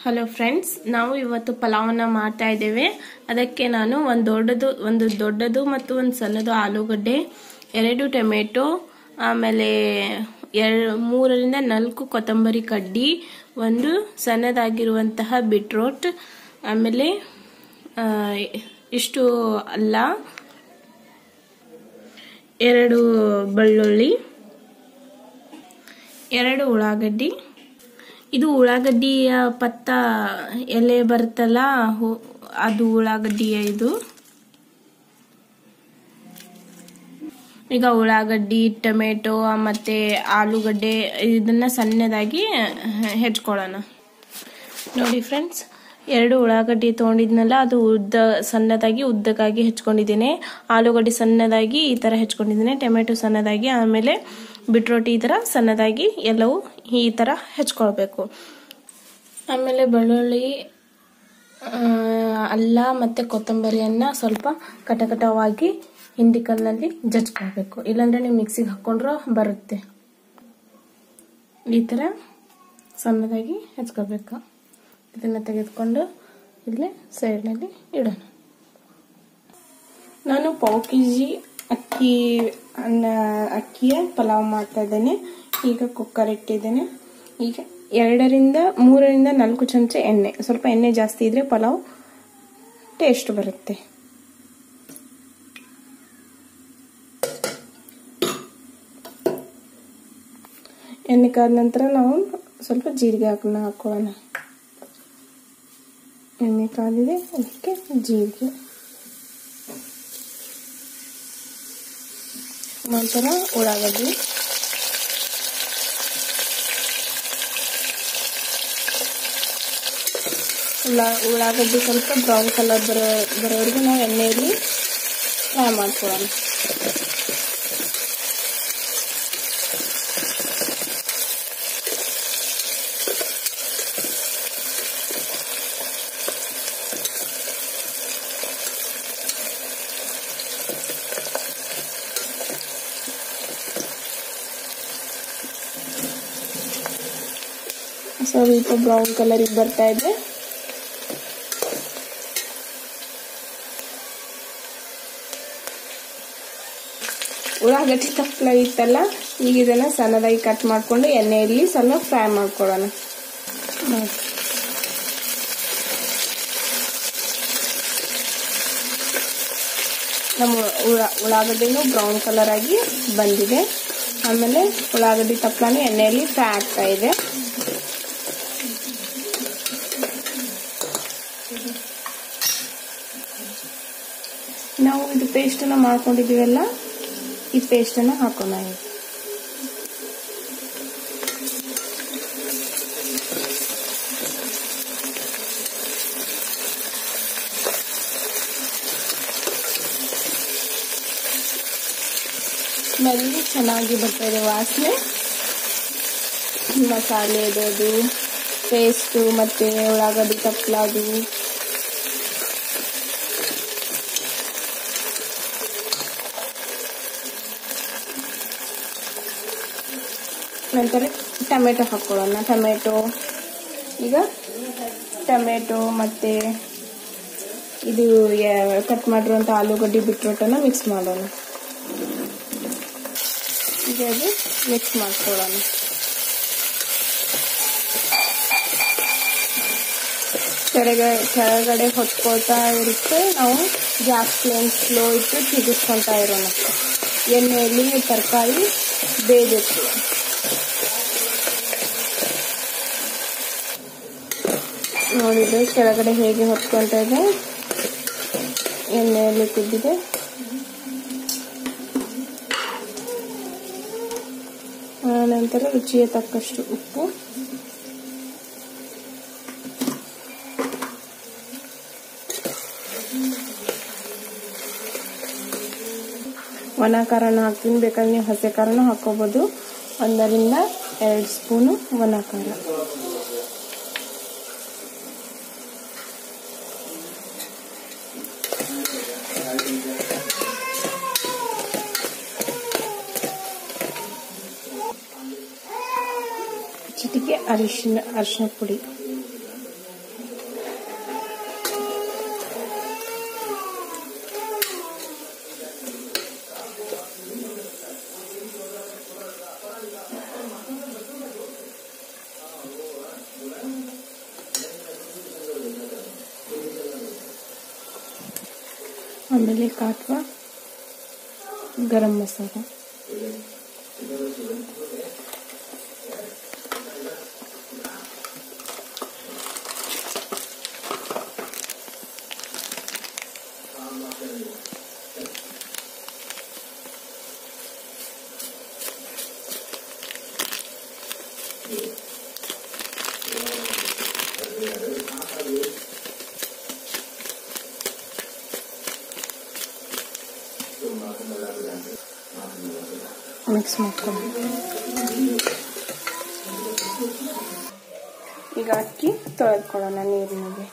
Hello friends, ನಾವು ಇವತ್ತು ಪಲಾವನ್ನ ಮಾಡ್ತಾ ಇದ್ದೇವೆ. ಅದಕ್ಕೆ ನಾನು ಒಂದು ದೊಡ್ಡದು ಮತ್ತು ಒಂದು ಸಣ್ಣದು ಆಲೂಗಡ್ಡೆ, 2 ಟೊಮೆಟೊ, ಆಮೇಲೆ 3 ರಿಂದ 4 ಕೊತ್ತಂಬರಿ ಕಡ್ಡಿ, ಒಂದು ಸಣ್ಣದಾಗಿರುವಂತಹ ಬೀಟ್ರೂಟ್, ಆಮೇಲೆ ಇಷ್ಟು ಅಲ್ಲ, 2 ಬೆಳ್ಳುಳ್ಳಿ, 2 ಉಳ್ಳಾಗಡ್ಡಿ. ಇದು ಉಳ್ಳಾಗಡ್ಡಿಯ ಪತ್ತ ಎಲೆ ಬರುತ್ತಲ್ಲ, ಅದು ಉಳ್ಳಾಗಡ್ಡಿಯ ಇದು. ಈಗ ಉಳ್ಳಾಗಡ್ಡಿ, ಟೊಮೆಟೊ ಮತ್ತೆ ಆಲೂಗಡ್ಡೆ ಇದನ್ನ ಸಣ್ಣದಾಗಿ ಹೆಚ್ಚ್ಕೊಳ್ಳೋಣ. ನೋಡಿ ಫ್ರೆಂಡ್ಸ್, 2 ಉಳ್ಳಾಗಡ್ಡಿ ತಗೊಂಡಿದ್ನಲ್ಲ, ಅದು ಸಣ್ಣದಾಗಿ ಉದ್ದಕ್ಕಾಗಿ ಹೆಚ್ಕೊಂಡಿದ್ದೇನೆ. ಆಲೂಗಡ್ಡೆ ಸಣ್ಣದಾಗಿ ಈ ತರ ಹೆಚ್ಕೊಂಡಿದ್ದೇನೆ. ಟೊಮೆಟೊ ಸಣ್ಣದಾಗಿ, ಆಮೇಲೆ ಬೀಟ್ರೂಟ್ ಈ ತರ ಸಣ್ಣದಾಗಿ ಎಲ್ಲವೂ ಈ ತರ ಹೆಚ್ಕೊಳ್ಬೇಕು. ಆಮೇಲೆ ಬೆಳ್ಳುಳ್ಳಿ, ಅಲ್ಲ ಮತ್ತೆ ಕೊತ್ತಂಬರಿಯನ್ನ ಸ್ವಲ್ಪ ಕಟಕಟವಾಗಿ ಹಿಂಡಿಕಲ್ನಲ್ಲಿ ಜಜ್ಕೊಳ್ಬೇಕು. ಇಲ್ಲಾಂದ್ರೆ ನೀವು ಮಿಕ್ಸಿಗೆ ಹಾಕೊಂಡ್ರೆ ಬರುತ್ತೆ. ಈ ತರ ಸಣ್ಣದಾಗಿ ಹೆಚ್ಕೊಳ್ಬೇಕು. ಇದನ್ನ ತೆಗೆದುಕೊಂಡು ಇಲ್ಲಿ ಸೈಡ್ನಲ್ಲಿ ಇಡೋಣ. ನಾನು ಪಾವ್ ಕೆಜಿ ಅಕ್ಕಿಯ ಪಲಾವ್ ಮಾಡ್ತಾ ಇದ್ದೇನೆ. ಈಗ ಕುಕ್ಕರ್ ಇಟ್ಟಿದ್ದೇನೆ. ಈಗ 3 ರಿಂದ 4 ಚಮಚ ಎಣ್ಣೆ. ಸ್ವಲ್ಪ ಎಣ್ಣೆ ಜಾಸ್ತಿ ಇದ್ರೆ ಪಲಾವ್ ಟೇಸ್ಟ್ ಬರುತ್ತೆ. ಎಣ್ಣೆ ಕಾದ ನಂತರ ನಾವು ಸ್ವಲ್ಪ ಜೀರಿಗೆ ಹಾಕೊಳ್ಳೋಣ. ಎಣ್ಣೆ ಕಾದಿದೆ, ಅದಕ್ಕೆ ಜೀರಿಗೆ, ನಂತರ ಉಳ್ಳಾಗಡ್ಡಿ, ಉಳ್ಳಾಗಡ್ಡಿ ಸ್ವಲ್ಪ ಬ್ರೌನ್ ಕಲರ್ ಬರೋವರೆಗೂ ನಾವು ಎಣ್ಣೆಯಲ್ಲಿ ಫ್ರೈ ಮಾಡ್ಕೊಳ್ಳೋಣ. ಸ್ವಲ್ಪ ಬ್ರೌನ್ ಕಲರ್ ಬರ್ತಾ ಇದೆ. ಉಳ್ಳಾಗಡ್ಡಿ ತಪ್ಪಲ ಇತ್ತಲ್ಲ, ಈಗ ಇದನ್ನ ಸಣ್ಣದಾಗಿ ಕಟ್ ಮಾಡ್ಕೊಂಡು ಎಣ್ಣೆಯಲ್ಲಿ ಸ್ವಲ್ಪ ಫ್ರೈ ಮಾಡ್ಕೊಳ್ಳೋಣ. ನಮ್ಮ ಉಳ್ಳಾಗಡ್ಡಿನೂ ಬ್ರೌನ್ ಕಲರ್ ಆಗಿ ಬಂದಿದೆ. ಆಮೇಲೆ ಉಳ್ಳಾಗಡ್ಡಿ ತಪ್ಪಲಾನು ಎಣ್ಣೆಯಲ್ಲಿ ಫ್ರೈ ಆಗ್ತಾ ಇದೆ. ನಾವು ಇದು ಪೇಸ್ಟ್ ಅನ್ನ ಮಾಡ್ಕೊಂಡಿದೀವಲ್ಲ, ಈ ಪೇಸ್ಟ್ ಅನ್ನ ಹಾಕೋಣ. ಸ್ಮೆಲ್ ಚೆನ್ನಾಗಿ ಬರ್ತಾ ಇದೆ, ವಾಸನೆ. ಮಸಾಲೆ ಅದು ಪೇಸ್ಟು ಮತ್ತೆ ಉಳ್ಳಾಗಡ್ಡಿ ತಪ್ಪಲಾದು ನಂತರ ಟೊಮೆಟೊ ಹಾಕೊಳ್ಳೋಣ. ಈಗ ಟೊಮೆಟೊ ಮತ್ತೆ ಇದು ಕಟ್ ಮಾಡಿರುವಂತ ಆಲೂಗಡ್ಡೆ ಬೀಟ್ರೂಟನ್ನು ಮಿಕ್ಸ್ ಮಾಡೋಣ. ಈಗ ಅದು ಮಿಕ್ಸ್ ಮಾಡ್ಕೊಳ್ಳೋಣ. ಕೆಳಗಡೆ ಹೊತ್ಕೊಳ್ತಾ ಇರುತ್ತೆ. ನಾವು ಗ್ಯಾಸ್ ಫ್ಲೇಮ್ ಸ್ಲೋ ಇಟ್ಟು ತಿರುಗಿಸ್ಕೊಳ್ತಾ ಇರೋಣ. ಎಣ್ಣೆಯಲ್ಲಿ ತರಕಾರಿ ಬೇಯಬೇಕು. ನೋಡಿದ್ರೆ ಕೆಳಗಡೆ ಹೇಗೆ ಹೊತ್ಕೊಳ್ತಾ ಇದೆ, ಎಣ್ಣೆಯಲ್ಲಿ ಕುದ್ದಿದೆ. ನಂತರ ರುಚಿಗೆ ತಕ್ಕಷ್ಟು ಉಪ್ಪು, ಒಣ ಖಾರನ ಹಾಕ್ತೀನಿ. ಬೇಕಾದ್ರೆ ನೀವು ಹಸಿ ಖಾರನೂ ಹಾಕೋಬಹುದು. 1 ರಿಂದ 2 ಸ್ಪೂನು ಒಣ ಖಾರ. ಚಿಟಿಕೆ ಅರಿಶಿನ ಪುಡಿ. ಆಮೇಲೆ ಕಾಟ್ವ ಗರಂ ಮಸಾಲ, ಮಿಕ್ಸ್ ಮಾಡ್ಕೊಂಡು ಈಗ ಅಕ್ಕಿ ತೊಳೆದುಕೊಳ್ಳೋಣ ನೀರಿನಲ್ಲಿ.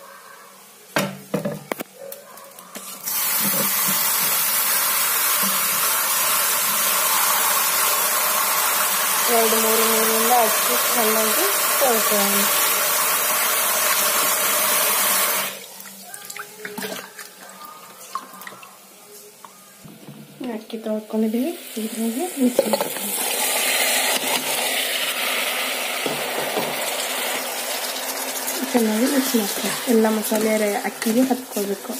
ಎರಡು ಮೂರು ನೀರಿಂದ ಅಕ್ಕಿ ಚೆನ್ನಾಗಿ ತೊಳ್ಕೊಳ್ಳೋಣ. ಅಕ್ಕಿ ತೊಳ್ಕೊಂಡಿದ್ದೀವಿ, ಇದ್ರಾಗೆ ಮಿಕ್ಸ್ ಮಾಡ್ಕೊಳ್ಳೋಣ. ಚೆನ್ನಾಗಿ ಮಿಕ್ಸ್ ಮಾಡ್ಕೊಳ್ಳಿ. ಎಲ್ಲ ಮಸಾಲೆ ಅಕ್ಕಿಗೆ ಹತ್ಕೊಳ್ಬೇಕು.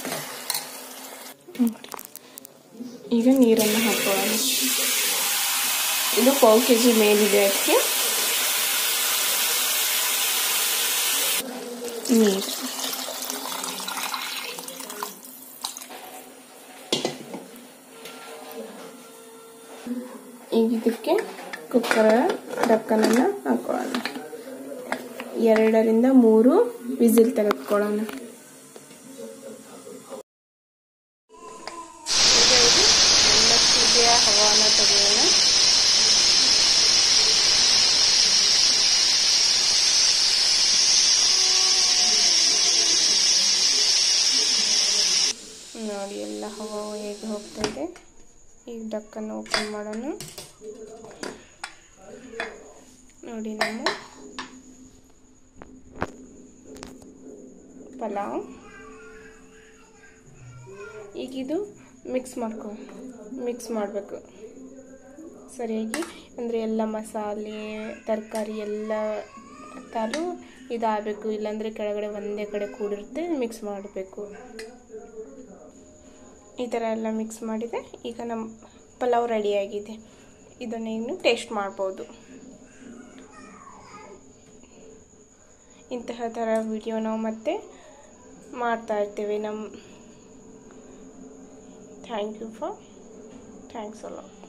ಈಗ ನೀರನ್ನು ಹಾಕೊಳ್ಳೋಣ. ಇದು 1/4 kg ಮೇಲಿದೆ ಅಕ್ಕಿ. ನೀರು ಈಗ ಇದಕ್ಕೆ ಕುಕ್ಕರ್ ಡಕ್ಕನನ್ನು ಹಾಕೊಳ್ಳೋಣ. 2 ರಿಂದ 3 ವಿಸಿಲ್ ತೆಗೆದುಕೊಳ್ಳೋಣ. ಹವಾನ ತೆಗೆಯೋಣ. ನೋಡಿ ಎಲ್ಲ ಹವಾ ಹೇಗೆ ಹೋಗ್ತಾ ಇದೆ. ಈಗ ಡಕ್ಕನ್ನು ಓಪನ್ ಮಾಡೋಣ. ನೋಡಿ ನಮ್ಮ ಪಲಾವ್ ಈಗಿದು ಮಿಕ್ಸ್ ಮಾಡಬೇಕು ಸರಿಯಾಗಿ. ಅಂದರೆ ಎಲ್ಲ ಮಸಾಲೆ ತರಕಾರಿ ಎಲ್ಲ ತಾಲು ಇದಾಗಬೇಕು, ಇಲ್ಲಾಂದರೆ ಕೆಳಗಡೆ ಒಂದೇ ಕಡೆ ಕೂಡಿರುತ್ತೆ. ಮಿಕ್ಸ್ ಮಾಡಬೇಕು. ಈ ಥರ ಎಲ್ಲ ಮಿಕ್ಸ್ ಮಾಡಿದೆ. ಈಗ ನಮ್ಮ ಪಲಾವ್ ರೆಡಿಯಾಗಿದೆ. ಇದನ್ನು ಇನ್ನು ಟೇಸ್ಟ್ ಮಾಡ್ಬೋದು. ಇಂತಹ ಥರ ವಿಡಿಯೋ ನಾವು ಮತ್ತೆ ಮಾಡ್ತಾ ಇರ್ತೇವೆ. Thanks a lot.